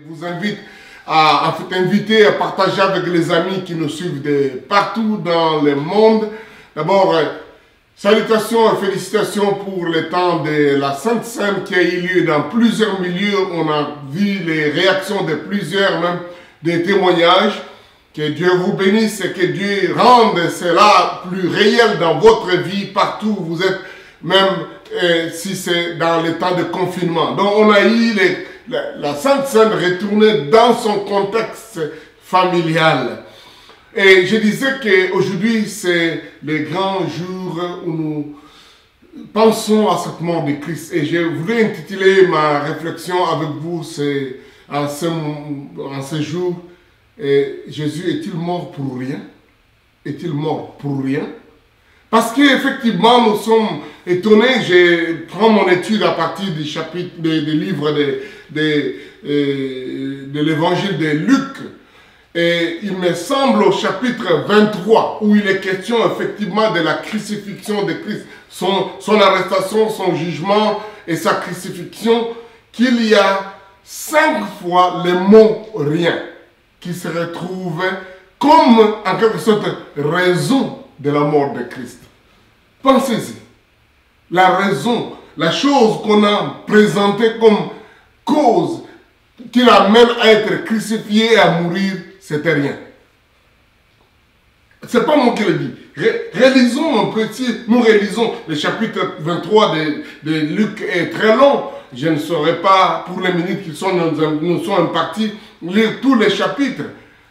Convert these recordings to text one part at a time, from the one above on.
Je vous invite à inviter à partager avec les amis qui nous suivent de partout dans le monde. D'abord, salutations et félicitations pour le temps de la Sainte Seine qui a eu lieu dans plusieurs milieux. On a vu les réactions de plusieurs, même des témoignages. Que Dieu vous bénisse et que Dieu rende cela plus réel dans votre vie, partout où vous êtes, même si c'est dans les temps de confinement. Donc on a eu la Sainte Seine retournée dans son contexte familial. Et je disais qu'aujourd'hui c'est le grand jour où nous pensons à cette mort de Christ. Et je voulais intituler ma réflexion avec vous en ce jour. Et Jésus est-il mort pour rien? Est-il mort pour rien? Parce qu'effectivement, nous sommes étonnés. Je prends mon étude à partir du chapitre des livres de l'évangile de Luc. Et il me semble au chapitre 23, où il est question effectivement de la crucifixion de Christ, son arrestation, son jugement et sa crucifixion, qu'il y a 5 fois le mot rien qui se retrouve comme en quelque sorte raison de la mort de Christ. Pensez-y. La raison, la chose qu'on a présentée comme cause qui l'amène à être crucifié et à mourir, c'était rien. C'est pas moi qui le dis. Réalisons un petit, nous réalisons le chapitre 23 de Luc est très long. Je ne saurais pas, pour les minutes qui nous sont imparties, lire tous les chapitres.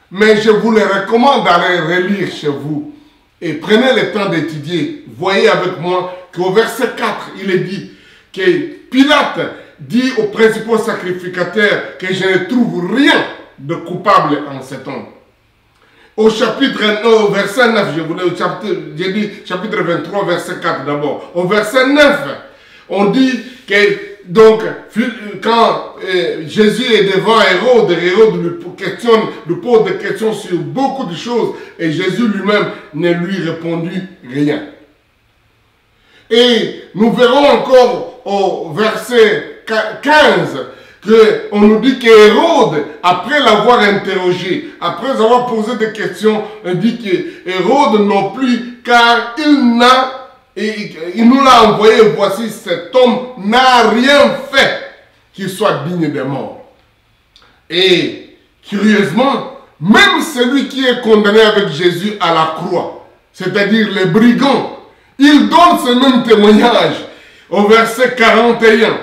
Mais je vous les recommande d'aller relire chez vous. Et prenez le temps d'étudier. Voyez avec moi qu'au verset 4, il est dit que Pilate dit aux principaux sacrificateurs que je ne trouve rien de coupable en cet homme. Au verset 9, j'ai dit chapitre 23, verset 4 d'abord. Au verset 9, on dit que donc, quand Jésus est devant Hérode, Hérode lui pose des questions sur beaucoup de choses et Jésus lui-même ne lui répondit rien. Et nous verrons encore au verset 15 qu'on nous dit qu'Hérode, après l'avoir interrogé, après avoir posé des questions, on dit qu'Hérode non plus, car il nous l'a envoyé, voici cet homme n'a rien fait qui soit digne de mort. Et curieusement, même celui qui est condamné avec Jésus à la croix, c'est-à-dire les brigands, il donne ce même témoignage au verset 41.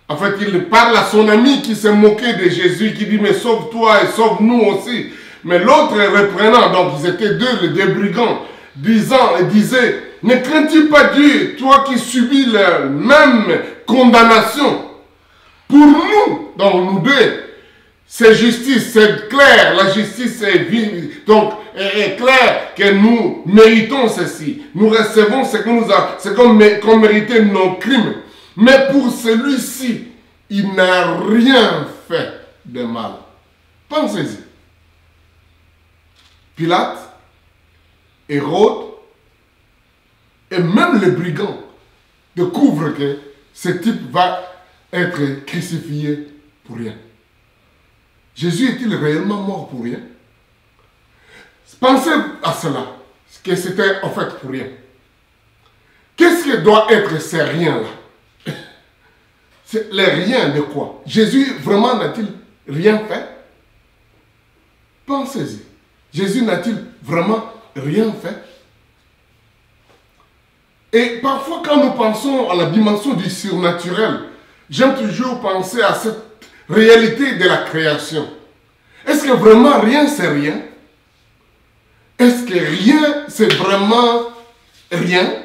En fait, il parle à son ami qui s'est moqué de Jésus, qui dit, mais sauve-toi et sauve-nous aussi. Mais l'autre reprenant, donc ils étaient deux, les deux brigands, disait, ne crains-tu pas Dieu, toi qui subis la même condamnation? Pour nous, donc nous deux, c'est justice, c'est clair, la justice est clair que nous méritons ceci. Nous recevons ce qu'on méritait nos crimes. Mais pour celui-ci, il n'a rien fait de mal. Pensez-y. Pilate, Hérode, et même les brigands découvrent que ce type va être crucifié pour rien. Jésus est-il réellement mort pour rien? Pensez à cela, que c'était en fait pour rien. Qu'est-ce que doit être ces riens-là? C'est les riens de quoi? Jésus vraiment n'a-t-il rien fait? Pensez-y. Jésus n'a-t-il vraiment rien fait? Et parfois, quand nous pensons à la dimension du surnaturel, j'aime toujours penser à cette réalité de la création. Est-ce que vraiment rien, c'est rien? Est-ce que rien, c'est vraiment rien?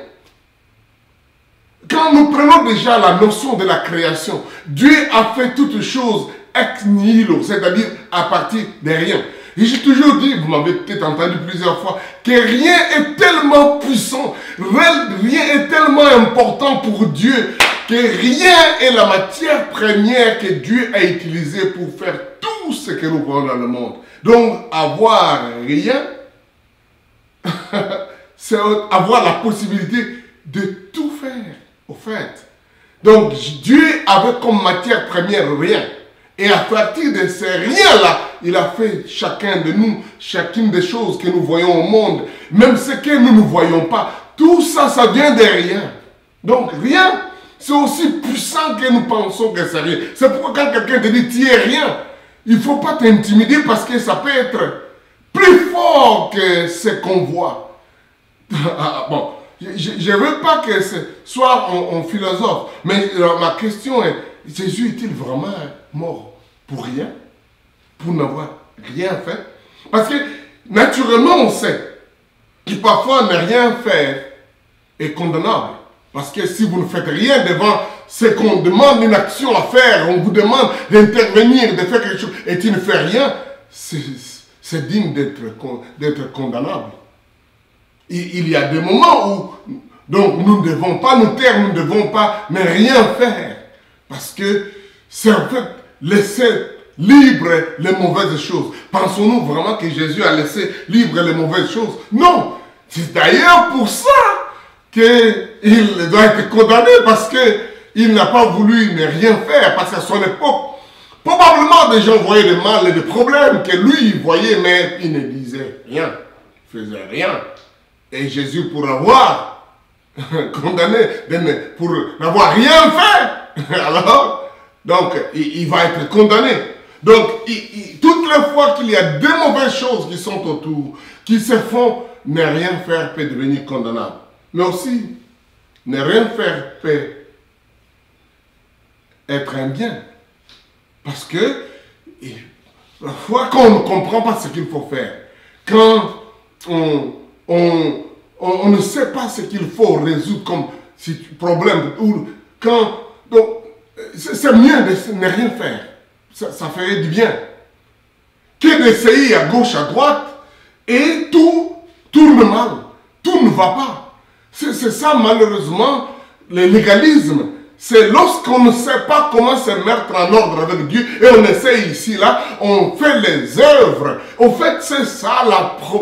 Quand nous prenons déjà la notion de la création, Dieu a fait toutes choses ex nihilo, c'est-à-dire à partir de rien. Et j'ai toujours dit, vous m'avez peut-être entendu plusieurs fois, que rien est tellement puissant, rien est tellement important pour Dieu, que rien est la matière première que Dieu a utilisée pour faire tout ce que nous voyons dans le monde. Donc, avoir rien, c'est avoir la possibilité de tout faire, au fait. Donc, Dieu avait comme matière première rien. Et à partir de ces riens-là, il a fait chacun de nous, chacune des choses que nous voyons au monde, même ce que nous ne voyons pas. Tout ça, ça vient de rien. Donc rien, c'est aussi puissant que nous pensons que c'est rien. C'est pourquoi quand quelqu'un te dit tu es rien, il ne faut pas t'intimider parce que ça peut être plus fort que ce qu'on voit. Bon, je ne veux pas que ce soit un philosophe, mais ma question est, Jésus est-il vraiment mort pour rien? Pour n'avoir rien fait? Parce que naturellement on sait que parfois ne rien faire est condamnable. Parce que si vous ne faites rien devant ce qu'on demande une action à faire, on vous demande d'intervenir, de faire quelque chose, et tu ne fais rien, c'est digne d'être condamnable. Il y a des moments où donc, nous ne devons pas nous taire, nous ne devons pas ne rien faire. Parce que c'est en fait laisser libre les mauvaises choses. Pensons-nous vraiment que Jésus a laissé libre les mauvaises choses? Non. C'est d'ailleurs pour ça qu'il doit être condamné, parce qu'il n'a pas voulu ne rien faire, parce qu'à son époque, probablement des gens voyaient des mal et des problèmes que lui voyait, mais il ne disait rien, il ne faisait rien. Et Jésus, pour avoir condamné, pour n'avoir rien fait, alors, donc, il va être condamné. Donc, toutes les fois qu'il y a des mauvaises choses qui sont autour, qui se font, ne rien faire peut devenir condamnable. Mais aussi, ne rien faire peut être un bien. Parce que, parfois, quand on ne comprend pas ce qu'il faut faire, quand on ne sait pas ce qu'il faut résoudre comme problème, ou quand, donc, c'est mieux de ne rien faire. Ça ferait du bien. Que d'essayer à gauche, à droite, et tout tourne mal. Tout ne va pas. C'est ça, malheureusement, le légalisme. C'est lorsqu'on ne sait pas comment se mettre en ordre avec Dieu, et on essaie ici, là, on fait les œuvres. En fait, c'est ça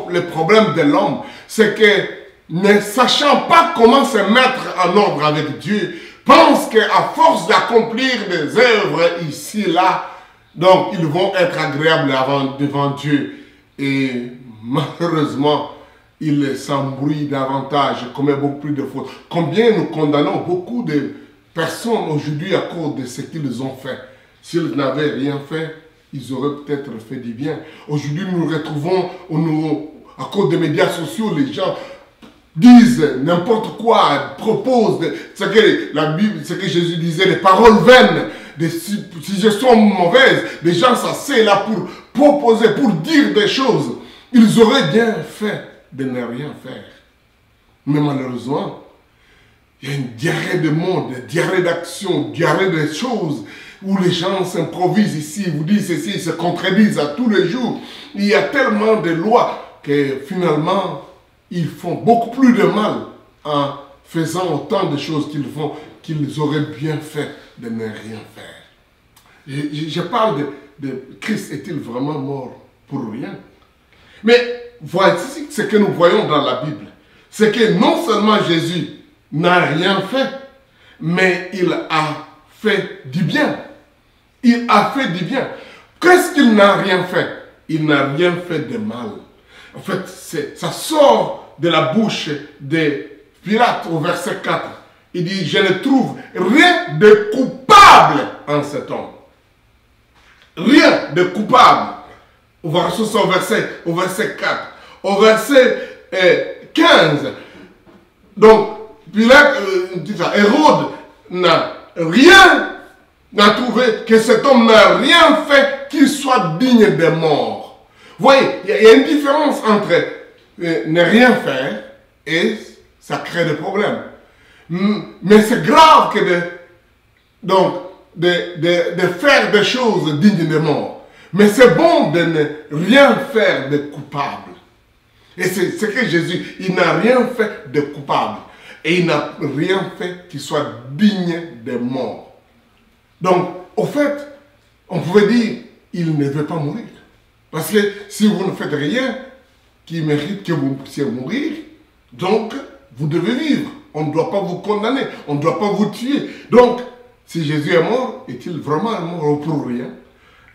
le problème de l'homme. C'est que, ne sachant pas comment se mettre en ordre avec Dieu, pense qu'à force d'accomplir des œuvres ici, là, donc ils vont être agréables devant Dieu. Et malheureusement, il s'embrouille davantage, commet beaucoup plus de fautes. Combien nous condamnons beaucoup de personnes aujourd'hui à cause de ce qu'ils ont fait. S'ils n'avaient rien fait, ils auraient peut-être fait du bien. Aujourd'hui, nous nous retrouvons à cause des médias sociaux, les gens disent n'importe quoi, proposent ce que la Bible, ce que Jésus disait, les paroles vaines, des suggestions mauvaises. Les gens s'asseyent là pour proposer, pour dire des choses. Ils auraient bien fait de ne rien faire. Mais malheureusement, il y a une diarrhée de monde, une diarrhée d'action, une diarrhée de choses où les gens s'improvisent ici, vous disent ceci, ils se contredisent à tous les jours. Il y a tellement de lois que finalement, ils font beaucoup plus de mal en faisant autant de choses qu'ils font, qu'ils auraient bien fait de ne rien faire. Je parle de Christ est-il vraiment mort pour rien? Mais voici ce que nous voyons dans la Bible. C'est que non seulement Jésus n'a rien fait, mais il a fait du bien. Il a fait du bien. Qu'est-ce qu'il n'a rien fait? Il n'a rien fait de mal. En fait, ça sort de la bouche de Pilate au verset 4. Il dit, je ne trouve rien de coupable en cet homme. Rien de coupable. On va ressourcer au verset 4. Au verset 15. Donc, Pilate, Hérode n'a trouvé que cet homme n'a rien fait qu'il soit digne de mort. Vous voyez, il y a une différence entre ne rien faire et ça crée des problèmes. Mais c'est grave que de faire des choses dignes de mort. Mais c'est bon de ne rien faire de coupable. Et c'est ce que Jésus, il n'a rien fait de coupable. Et il n'a rien fait qui soit digne de mort. Donc, au fait, on pouvait dire, il ne veut pas mourir. Parce que si vous ne faites rien qui mérite que vous puissiez mourir, donc, vous devez vivre. On ne doit pas vous condamner. On ne doit pas vous tuer. Donc, si Jésus est mort, est-il vraiment mort pour rien?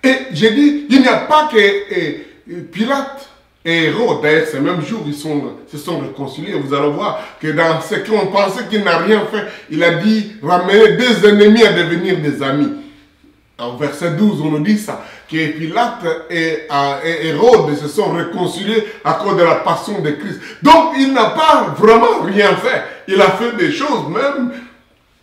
Et j'ai dit, il n'y a pas que Pilate et Hérode, d'ailleurs, ce même jour, ils se sont réconciliés. Vous allez voir que dans ce qu'on pensait qu'il n'a rien fait, il a dit ramener des ennemis à devenir des amis. En verset 12, on nous dit ça, que Pilate et Hérode se sont réconciliés à cause de la passion de Christ. Donc, il n'a pas vraiment rien fait. Il a fait des choses, même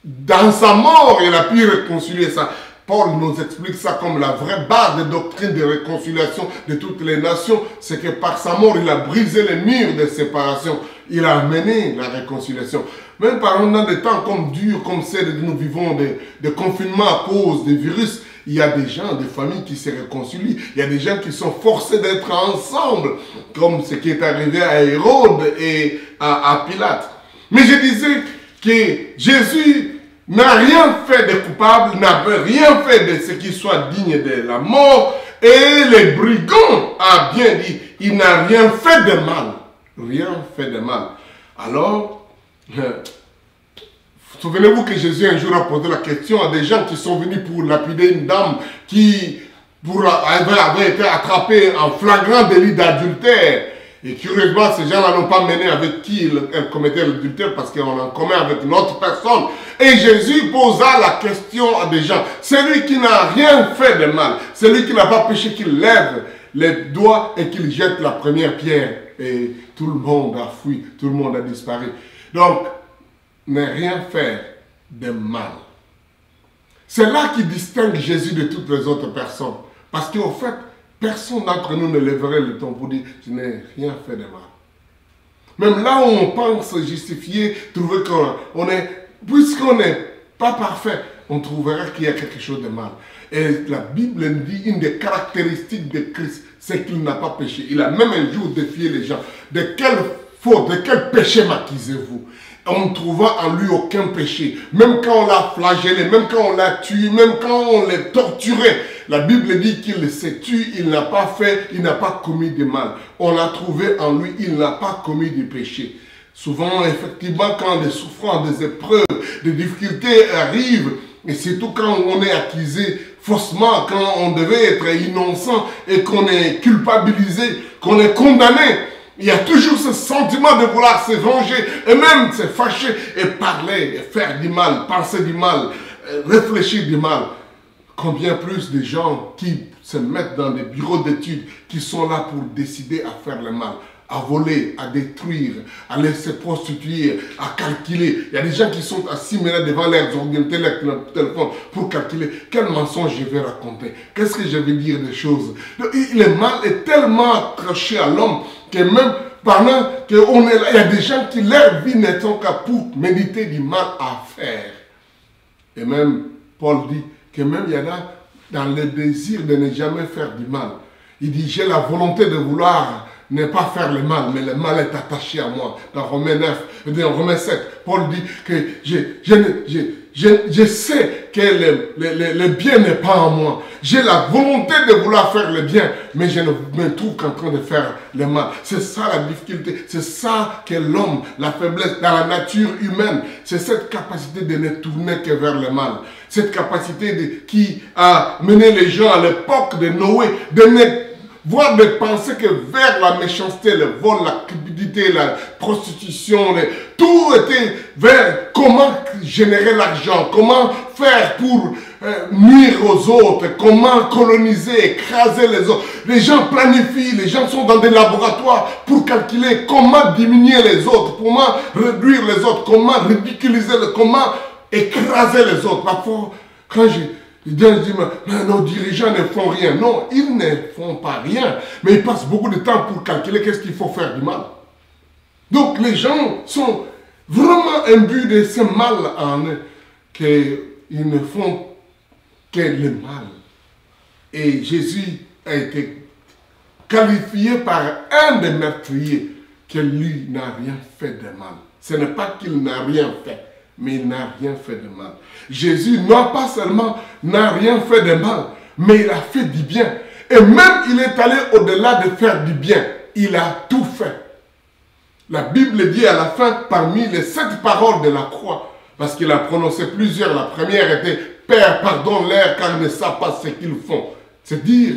dans sa mort, il a pu réconcilier ça. Paul nous explique ça comme la vraie base de doctrine de réconciliation de toutes les nations. C'est que par sa mort, il a brisé les murs de séparation. Il a amené la réconciliation. Même pendant des temps comme durs, comme ceux que nous vivons, de confinement à cause des virus, il y a des gens, des familles qui se réconcilient. Il y a des gens qui sont forcés d'être ensemble, comme ce qui est arrivé à Hérode et à Pilate. Mais je disais que Jésus n'a rien fait de coupable, n'a rien fait de ce qui soit digne de la mort. Et les brigands a bien dit, il n'a rien fait de mal. Rien fait de mal. Alors, souvenez-vous que Jésus un jour a posé la question à des gens qui sont venus pour lapider une dame qui avait été attrapée en flagrant délit d'adultère. Et curieusement, ces gens-là n'ont pas mené avec qui elle commettait l'adultère parce qu'on en commet avec une autre personne. Et Jésus posa la question à des gens. Celui qui n'a rien fait de mal, celui qui n'a pas péché, qu'il lève les doigts et qu'il jette la première pierre. Et tout le monde a fui, tout le monde a disparu. Donc, ne rien faire de mal. C'est là qui distingue Jésus de toutes les autres personnes. Parce qu'au fait, personne d'entre nous ne lèverait le ton pour dire « je n'ai rien fait de mal ». Même là où on pense justifier, trouver qu'on est, puisqu'on n'est pas parfait, on trouverait qu'il y a quelque chose de mal. Et la Bible nous dit une des caractéristiques de Christ, c'est qu'il n'a pas péché. Il a même un jour défié les gens. De quelle faute, de quel péché m'accusez-vous? On ne trouva en lui aucun péché. Même quand on l'a flagellé, même quand on l'a tué, même quand on l'a torturé, la Bible dit qu'il s'est tué, il n'a pas fait, il n'a pas commis de mal. On l'a trouvé en lui, il n'a pas commis de péché. Souvent, effectivement, quand des souffrances, des épreuves, des difficultés arrivent, et surtout quand on est accusé faussement, quand on devait être innocent et qu'on est culpabilisé, qu'on est condamné, il y a toujours ce sentiment de vouloir se venger et même se fâcher et parler, et faire du mal, penser du mal, réfléchir du mal. Combien plus de gens qui se mettent dans des bureaux d'études, qui sont là pour décider à faire le mal, à voler, à détruire, à laisser prostituer, à calculer. Il y a des gens qui sont assis maintenant devant leurs ordinateurs, leur téléphone, pour calculer quel mensonge je vais raconter, qu'est-ce que je vais dire des choses. Le mal est tellement accroché à l'homme que même pendant qu'on est là, il y a des gens qui leur vie n'est qu'à pour méditer du mal à faire. Et même Paul dit que même il y en a dans le désir de ne jamais faire du mal. Il dit, j'ai la volonté de vouloir ne pas faire le mal, mais le mal est attaché à moi. Dans Romains 9, dans Romains 7, Paul dit que je sais que le bien n'est pas en moi. J'ai la volonté de vouloir faire le bien, mais je ne me trouve qu'en train de faire le mal. C'est ça la difficulté. C'est ça que l'homme, la faiblesse dans la nature humaine, c'est cette capacité de ne tourner que vers le mal. Cette capacité qui a mené les gens à l'époque de Noé, de ne voire de penser que vers la méchanceté, le vol, la cupidité, la prostitution, tout était vers comment générer l'argent, comment faire pour nuire aux autres, comment coloniser, écraser les autres. Les gens planifient, les gens sont dans des laboratoires pour calculer comment diminuer les autres, comment réduire les autres, comment ridiculiser, comment écraser les autres. Parfois, quand ils disent, mais nos dirigeants ne font rien. Non, ils ne font pas rien. Mais ils passent beaucoup de temps pour calculer qu'est-ce qu'il faut faire du mal. Donc les gens sont vraiment imbus de ce mal en eux, qu'ils ne font que le mal. Et Jésus a été qualifié par un des meurtriers que lui n'a rien fait de mal. Ce n'est pas qu'il n'a rien fait, mais il n'a rien fait de mal. Jésus, non pas seulement n'a rien fait de mal, mais il a fait du bien. Et même il est allé au-delà de faire du bien. Il a tout fait. La Bible dit à la fin, parmi les 7 paroles de la croix, parce qu'il a prononcé plusieurs. La première était, Père, pardonne-leur car ils ne savent pas ce qu'ils font. C'est dire,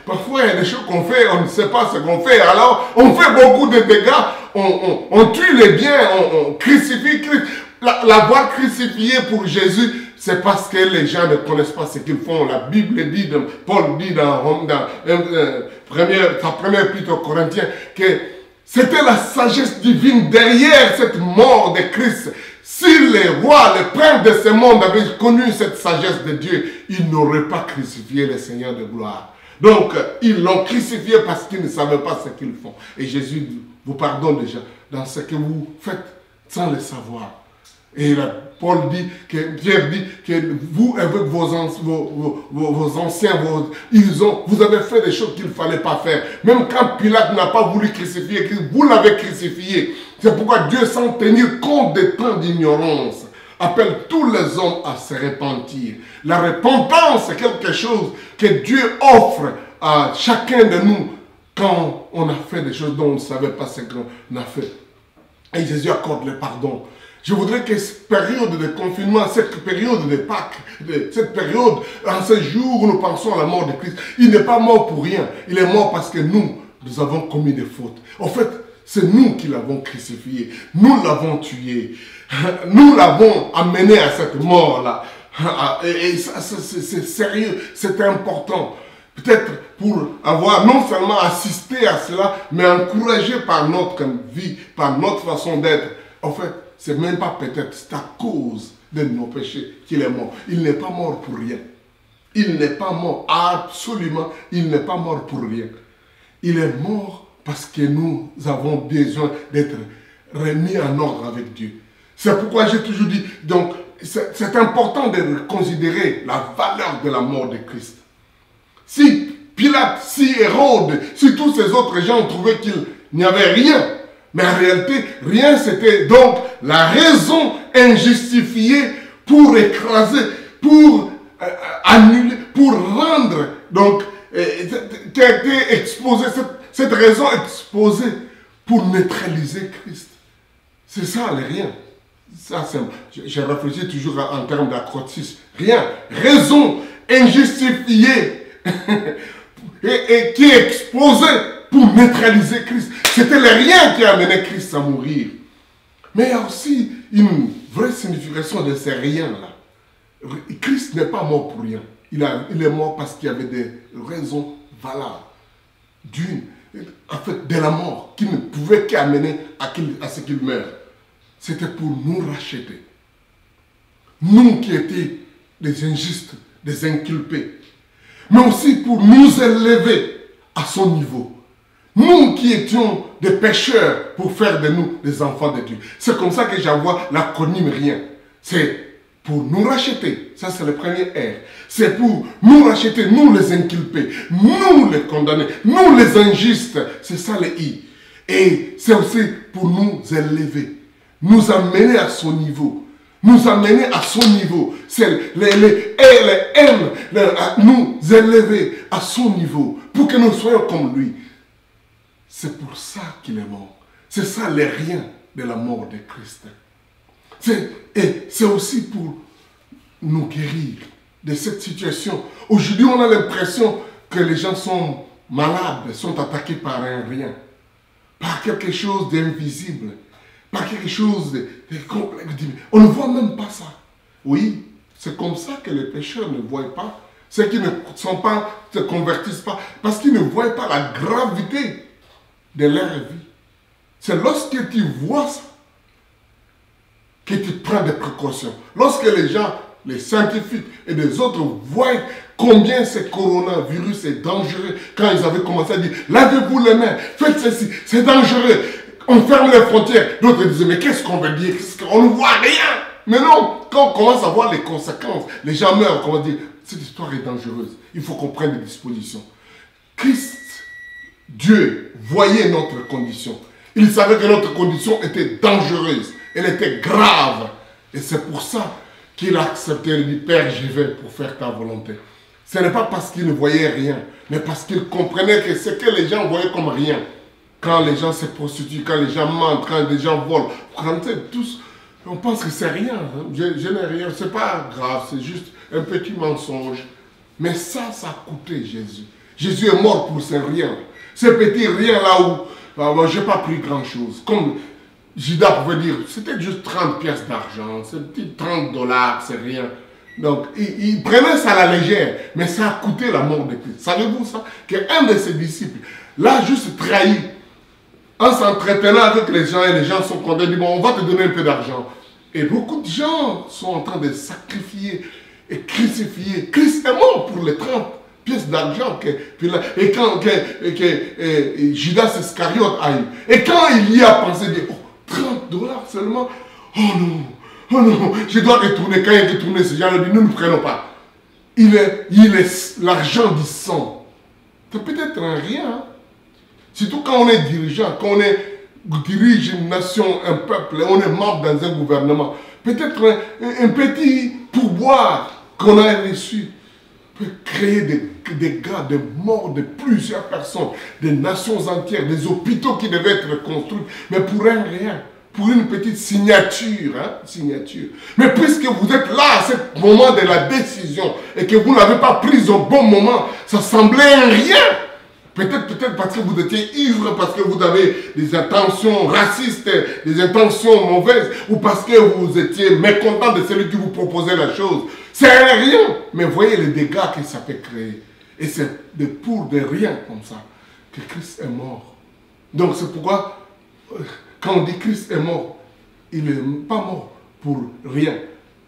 parfois il y a des choses qu'on fait, on ne sait pas ce qu'on fait. Alors, on fait beaucoup de dégâts, on tue les biens, on crucifie Christ. L'avoir crucifié pour Jésus, c'est parce que les gens ne connaissent pas ce qu'ils font. La Bible dit, Paul dit dans sa première épître aux Corinthiens, que c'était la sagesse divine derrière cette mort de Christ. Si les rois, les princes de ce monde avaient connu cette sagesse de Dieu, ils n'auraient pas crucifié le Seigneur de gloire. Donc, ils l'ont crucifié parce qu'ils ne savaient pas ce qu'ils font. Et Jésus vous pardonne déjà dans ce que vous faites sans le savoir. Et là, Pierre dit que vous, avec vos anciens, vous avez fait des choses qu'il ne fallait pas faire. Même quand Pilate n'a pas voulu crucifier Christ, vous l'avez crucifié. C'est pourquoi Dieu, sans tenir compte des temps d'ignorance, appelle tous les hommes à se repentir. La repentance, c'est quelque chose que Dieu offre à chacun de nous quand on a fait des choses dont on ne savait pas ce qu'on a fait. Et Jésus accorde le pardon. Je voudrais que cette période de confinement, cette période de Pâques, cette période, en ce jour où nous pensons à la mort de Christ, il n'est pas mort pour rien. Il est mort parce que nous avons commis des fautes. En fait, c'est nous qui l'avons crucifié. Nous l'avons tué. Nous l'avons amené à cette mort-là. Et ça, c'est sérieux, c'est important. Peut-être pour avoir non seulement assisté à cela, mais encouragé par notre vie, par notre façon d'être. En fait, c'est même pas peut-être, c'est à cause de nos péchés qu'il est mort. Il n'est pas mort pour rien. Il n'est pas mort, absolument, il n'est pas mort pour rien. Il est mort parce que nous avons besoin d'être remis en ordre avec Dieu. C'est pourquoi j'ai toujours dit, donc, c'est important de considérer la valeur de la mort de Christ. Si Pilate, si Hérode, si tous ces autres gens ont trouvé qu'il n'y avait rien, mais en réalité, rien, c'était donc la raison injustifiée pour écraser, pour annuler, pour rendre, donc, qui a été exposée, cette raison exposée pour neutraliser Christ. C'est ça, le rien. Ça, je réfléchis toujours en termes d'acrotis. Rien. Raison injustifiée et qui est exposée pour neutraliser Christ. C'était le rien qui a amené Christ à mourir. Mais il y a aussi une vraie signification de ces riens-là. Christ n'est pas mort pour rien. Il est mort parce qu'il y avait des raisons valables. En fait, de la mort, qui ne pouvait qu'amener à ce qu'il meure. C'était pour nous racheter. Nous qui étions des injustes, des inculpés. Mais aussi pour nous élever à son niveau. Nous qui étions des pécheurs pour faire de nous des enfants de Dieu. C'est comme ça que j'envoie l'acronyme RIEN. C'est pour nous racheter. Ça, c'est le premier R. C'est pour nous racheter, nous les inculpés, nous les condamnés, nous les injustes. C'est ça le I. Et c'est aussi pour nous élever. Nous amener à son niveau. Nous amener à son niveau. C'est les M, nous élever à son niveau. Pour que nous soyons comme lui. C'est pour ça qu'il est mort. C'est ça le rien de la mort de Christ. Et c'est aussi pour nous guérir de cette situation. Aujourd'hui, on a l'impression que les gens sont malades, sont attaqués par un rien. Par quelque chose d'invisible. Par quelque chose de complexe. On ne voit même pas ça. Oui, c'est comme ça que les pécheurs ne voient pas. Ceux qui ne se convertissent pas. Parce qu'ils ne voient pas la gravité de leur vie. C'est lorsque tu vois ça que tu prends des précautions. Lorsque les gens, les scientifiques et les autres voient combien ce coronavirus est dangereux, quand ils avaient commencé à dire lavez-vous les mains, faites ceci, c'est dangereux, on ferme les frontières. D'autres disaient mais qu'est-ce qu'on veut dire? On ne voit rien. Mais non, quand on commence à voir les conséquences, les gens meurent, on va dire cette histoire est dangereuse. Il faut qu'on prenne des dispositions. Christ, Dieu, voyait notre condition. Il savait que notre condition était dangereuse. Elle était grave. Et c'est pour ça qu'il a accepté. Il dit, Père, je vais pour faire ta volonté. Ce n'est pas parce qu'il ne voyait rien, mais parce qu'il comprenait que ce que les gens voyaient comme rien. Quand les gens se prostituent, quand les gens mentent, quand les gens volent, tous, on pense que c'est rien. Je n'ai rien, c'est pas grave, c'est juste un petit mensonge. Mais ça a coûté Jésus. Jésus est mort pour ces riens. Ces petits riens là où je n'ai pas pris grand chose. Comme Judas pouvait dire, c'était juste 30 pièces d'argent, c'est petit 30 $, c'est rien. Donc, il prenait ça à la légère, mais ça a coûté la mort de Christ. Savez-vous ça? Qu'un de ses disciples l'a juste trahi en s'entretenant avec les gens et les gens sont contents. Ils disent, bon, on va te donner un peu d'argent. Et beaucoup de gens sont en train de sacrifier et crucifier. Christ est mort pour les 30 pièces d'argent et quand Judas Iscariote a eu. Et quand il y a pensé, il dit, oh, 30 $ seulement, oh non, je dois retourner. Quand il est retourné, ces gens lui disent, nous ne prenons pas. Il est l'argent du sang. C'est peut-être un rien. Hein? Surtout quand on est dirigeant, quand on dirige une nation, un peuple, on est membre dans un gouvernement. Peut-être un petit pourboire qu'on a reçu peut créer des dégâts, des morts de plusieurs personnes, des nations entières, des hôpitaux qui devaient être construits, mais pour un rien. Pour une petite signature, hein, signature. Mais puisque vous êtes là à ce moment de la décision et que vous n'avez pas pris au bon moment, ça semblait un rien. Peut-être parce que vous étiez ivre, parce que vous avez des intentions racistes, des intentions mauvaises, ou parce que vous étiez mécontent de celui qui vous proposait la chose. C'est rien. Mais voyez les dégâts que ça peut créer. Et c'est pour de rien comme ça que Christ est mort. Donc c'est pourquoi... Quand on dit Christ est mort, il n'est pas mort pour rien,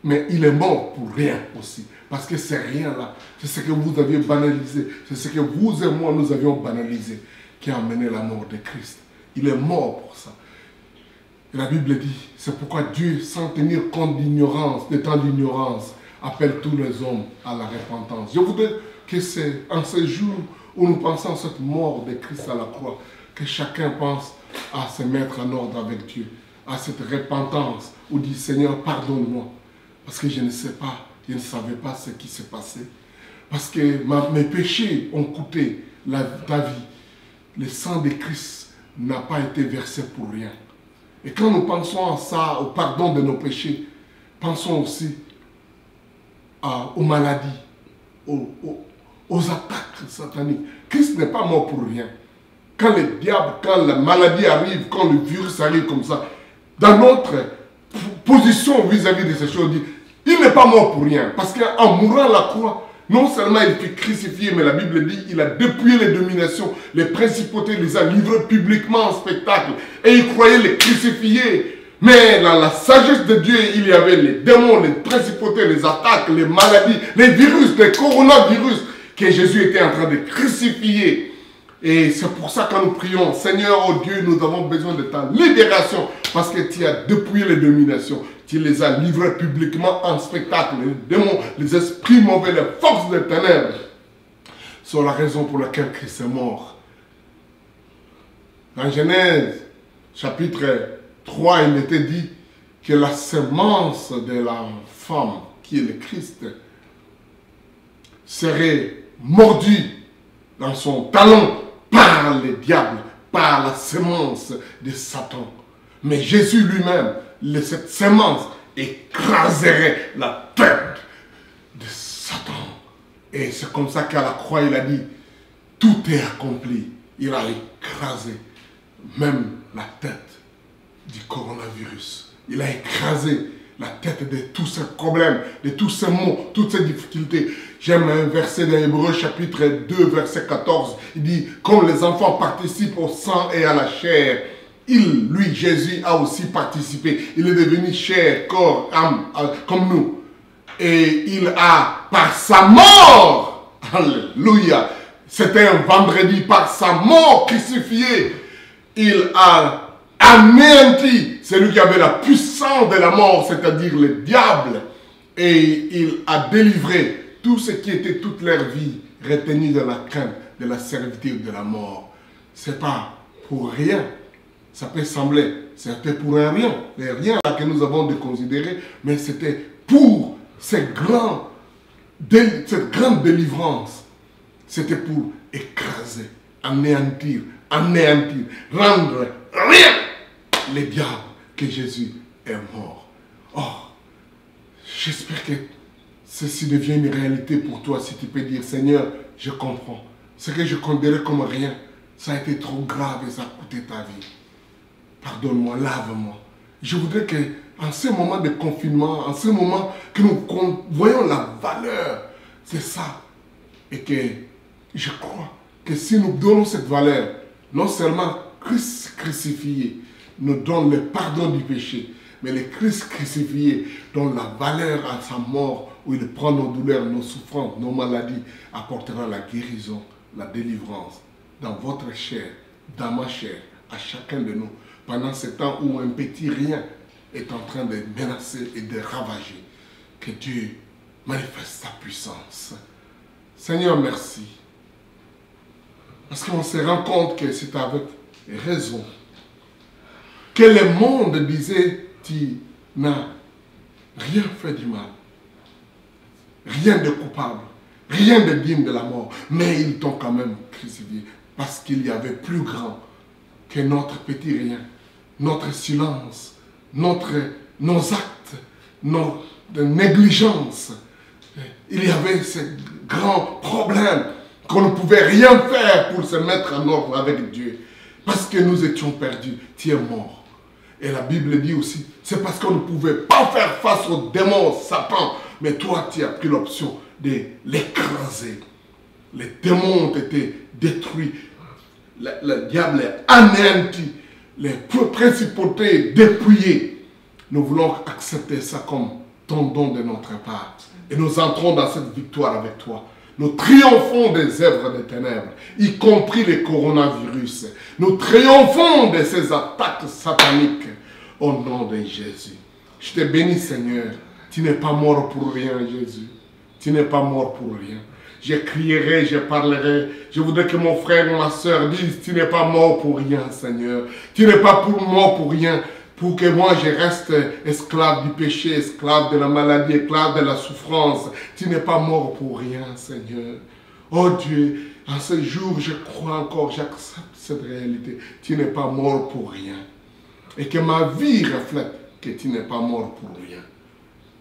mais il est mort pour rien aussi. Parce que c'est rien là, c'est ce que vous aviez banalisé, c'est ce que vous et moi nous avions banalisé qui a amené la mort de Christ. Il est mort pour ça. Et la Bible dit, c'est pourquoi Dieu, sans tenir compte d'ignorance, des temps d'ignorance, appelle tous les hommes à la repentance. Je voudrais que c'est en ce jour où nous pensons à cette mort de Christ à la croix, que chacun pense à se mettre en ordre avec Dieu, à cette repentance où dit Seigneur pardonne-moi parce que je ne sais pas, je ne savais pas ce qui s'est passé, parce que mes péchés ont coûté ta vie. Le sang de Christ n'a pas été versé pour rien. Et quand nous pensons à ça, au pardon de nos péchés, pensons aussi aux maladies, aux attaques sataniques. Christ n'est pas mort pour rien. Quand le diable, quand la maladie arrive, quand le virus arrive comme ça, dans notre position vis-à-vis de ces choses, il n'est pas mort pour rien. Parce qu'en mourant à la croix, non seulement il fut crucifié, mais la Bible dit qu'il a dépouillé les dominations, les principautés, les a livrés publiquement en spectacle. Et il croyait les crucifier. Mais dans la sagesse de Dieu, il y avait les démons, les principautés, les attaques, les maladies, les virus, les coronavirus que Jésus était en train de crucifier. Et c'est pour ça que quand nous prions, Seigneur, oh Dieu, nous avons besoin de ta libération parce que tu as dépouillé les dominations. Tu les as livrés publiquement en spectacle. Les démons, les esprits mauvais, les forces des ténèbres sont la raison pour laquelle Christ est mort. Dans Genèse, chapitre 3, il était dit que la semence de la femme, qui est le Christ, serait mordue dans son talon par le diable, par la semence de Satan. Mais Jésus lui-même, cette semence, écraserait la tête de Satan. Et c'est comme ça qu'à la croix, il a dit, tout est accompli. Il a écrasé même la tête du coronavirus. Il a écrasé la tête de tous ces problèmes, de tous ces maux, toutes ces difficultés. J'aime un verset dans Hébreux chapitre 2, verset 14. Il dit, comme les enfants participent au sang et à la chair, lui, Jésus, a aussi participé. Il est devenu chair, corps, âme, comme nous. Et il a, par sa mort, alléluia, c'était un vendredi, par sa mort crucifiée, il a anéanti celui qui avait la puissance de la mort, c'est-à-dire le diable. Et il a délivré tout ce qui était toute leur vie retenu dans la crainte de la servitude de la mort. Ce n'est pas pour rien. Ça peut sembler, c'était pour un rien. Les rien là que nous avons de considérer, mais c'était pour cette grande délivrance. C'était pour écraser, anéantir, rendre rien les diables que Jésus est mort. Oh, j'espère que ceci devient une réalité pour toi, si tu peux dire, Seigneur, je comprends. Ce que je considérais comme rien, ça a été trop grave et ça a coûté ta vie. Pardonne-moi, lave-moi. Je voudrais que, en ce moment de confinement, en ce moment que nous voyons la valeur, c'est ça. Et que je crois que si nous donnons cette valeur, non seulement Christ crucifié nous donne le pardon du péché, mais le Christ crucifié donne la valeur à sa mort, où il prend nos douleurs, nos souffrances, nos maladies, apportera la guérison, la délivrance dans votre chair, dans ma chair, à chacun de nous, pendant ce temps où un petit rien est en train de menacer et de ravager. Que Dieu manifeste sa puissance. Seigneur, merci. Parce qu'on se rend compte que c'est avec raison que le monde disait, tu n'as rien fait du mal, rien de coupable, rien de digne de la mort, mais ils t'ont quand même crucifié parce qu'il y avait plus grand que notre petit rien, notre silence, nos actes, notre négligence. Il y avait ce grand problème qu'on ne pouvait rien faire pour se mettre en ordre avec Dieu. Parce que nous étions perdus, tu es mort. Et la Bible dit aussi, c'est parce qu'on ne pouvait pas faire face au démon, Satan. Mais toi, tu as pris l'option de l'écraser. Les démons ont été détruits. Le diable est anéanti. Les principautés dépouillées. Nous voulons accepter ça comme ton don de notre part. Et nous entrons dans cette victoire avec toi. Nous triomphons des œuvres des ténèbres, y compris les coronavirus. Nous triomphons de ces attaques sataniques au nom de Jésus. Je te bénis, Seigneur. Tu n'es pas mort pour rien, Jésus. Tu n'es pas mort pour rien. Je crierai, je parlerai. Je voudrais que mon frère et ma soeur disent, tu n'es pas mort pour rien, Seigneur. Tu n'es pas mort pour rien. Pour que moi je reste esclave du péché, esclave de la maladie, esclave de la souffrance. Tu n'es pas mort pour rien, Seigneur. Oh Dieu, en ce jour, je crois encore, j'accepte cette réalité. Tu n'es pas mort pour rien. Et que ma vie reflète que tu n'es pas mort pour rien.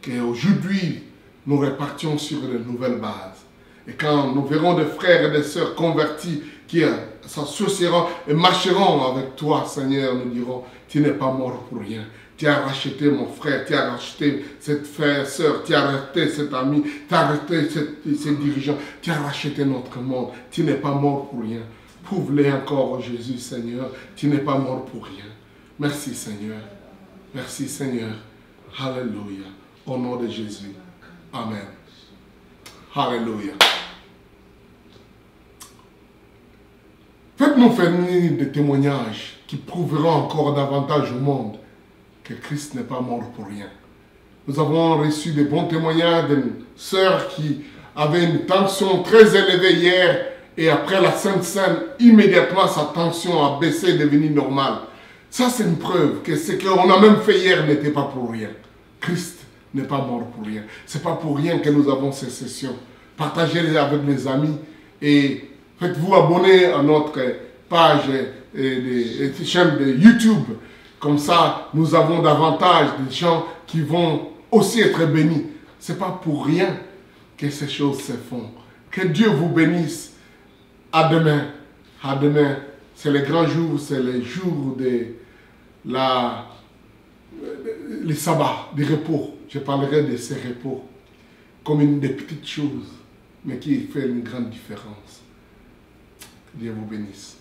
Qu'aujourd'hui, nous repartions sur de nouvelles bases. Et quand nous verrons des frères et des sœurs convertis qui s'associeront et marcheront avec toi, Seigneur, nous dirons, tu n'es pas mort pour rien. Tu as racheté mon frère, tu as racheté cette frère, sœur, tu as racheté cet ami, tu as racheté ces dirigeants, tu as racheté notre monde. Tu n'es pas mort pour rien. Prouve-le encore, Jésus, Seigneur. Tu n'es pas mort pour rien. Merci, Seigneur. Merci, Seigneur. Alléluia. Au nom de Jésus. Amen. Alléluia. Faites-nous faire des témoignages qui prouveront encore davantage au monde que Christ n'est pas mort pour rien. Nous avons reçu des bons témoignages d'une sœur qui avait une tension très élevée hier et après la Sainte Seine, immédiatement sa tension a baissé et est devenue normale. Ça, c'est une preuve que ce qu'on a même fait hier n'était pas pour rien. Christ n'est pas mort pour rien. Ce n'est pas pour rien que nous avons ces sessions. Partagez-les avec les amis et faites-vous abonner à notre page et chaîne de YouTube. Comme ça, nous avons davantage de gens qui vont aussi être bénis. Ce n'est pas pour rien que ces choses se font. Que Dieu vous bénisse. À demain. À demain. C'est le grand jour, c'est le jour de les sabbats, des repos. Je parlerai de ces repos comme une des petites choses, mais qui fait une grande différence. Dieu vous bénisse.